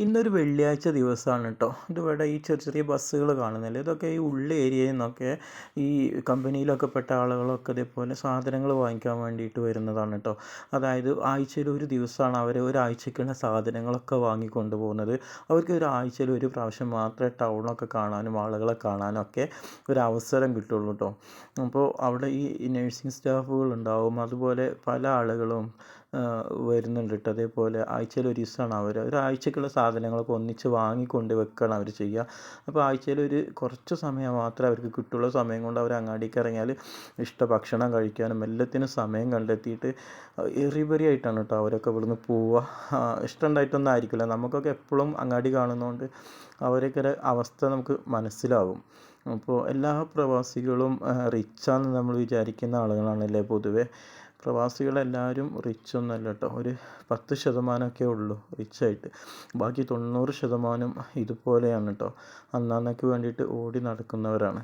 ഇന്നൊരു വെള്ളിയാഴ്ച ദിവസമാണ് കേട്ടോ. ഇതിവിടെ ഈ ചെറിയ ചെറിയ ബസ്സുകൾ കാണുന്നില്ലേ, ഇതൊക്കെ ഈ ഉള്ള ഏരിയയിൽ നിന്നൊക്കെ ഈ കമ്പനിയിലൊക്കെ പെട്ട ആളുകളൊക്കെ ഇതേപോലെ സാധനങ്ങൾ വാങ്ങിക്കാൻ വേണ്ടിയിട്ട് വരുന്നതാണ് കേട്ടോ. അതായത് ആഴ്ചയിൽ ഒരു ദിവസമാണ് അവർ ഒരാഴ്ചക്കുള്ള സാധനങ്ങളൊക്കെ വാങ്ങിക്കൊണ്ട് പോകുന്നത്. അവർക്ക് ഒരാഴ്ചയിൽ ഒരു പ്രാവശ്യം മാത്രമേ ടൗണൊക്കെ കാണാനും ആളുകളെ കാണാനും ഒക്കെ ഒരു അവസരം കിട്ടുള്ളൂ കേട്ടോ. അപ്പോൾ അവിടെ ഈ നഴ്സിംഗ് സ്റ്റാഫുകളുണ്ടാവും, അതുപോലെ പല ആളുകളും വരുന്നുണ്ട് കേട്ടോ. അതേപോലെ ആഴ്ചയിൽ ഒരു ദിവസമാണ് ഒരാഴ്ചക്കുള്ള സാധനങ്ങളൊക്കെ ഒന്നിച്ച് വാങ്ങിക്കൊണ്ട് വെക്കണം അവർ ചെയ്യുക. അപ്പോൾ ആഴ്ചയിൽ കുറച്ച് സമയം മാത്രമേ അവർക്ക് കിട്ടുള്ള സമയം കൊണ്ട് അവർ അങ്ങാടിക്ക് ഇറങ്ങിയാൽ ഭക്ഷണം കഴിക്കാനും എല്ലാത്തിനും സമയം കണ്ടെത്തിയിട്ട് എറിബറി ആയിട്ടാണ് കേട്ടോ അവരൊക്കെ ഇവിടുന്ന് പോവുക. ഇഷ്ടമുണ്ടായിട്ടൊന്നും ആയിരിക്കില്ല. നമുക്കൊക്കെ എപ്പോഴും അങ്ങാടി കാണുന്നതുകൊണ്ട് അവരൊക്കെ ഒരു അവസ്ഥ നമുക്ക് മനസ്സിലാവും. അപ്പോൾ എല്ലാ പ്രവാസികളും റിച്ചാന്ന് നമ്മൾ വിചാരിക്കുന്ന ആളുകളാണല്ലേ പൊതുവെ. പ്രവാസികളെല്ലാവരും റിച്ചൊന്നുമല്ല കേട്ടോ. ഒരു 10% ഉള്ളൂ റിച്ചായിട്ട്. ബാക്കി 90% ഇതുപോലെയാണ് കേട്ടോ. അന്നന്നേക്ക് വേണ്ടിയിട്ട് ഓടി നടക്കുന്നവരാണ്.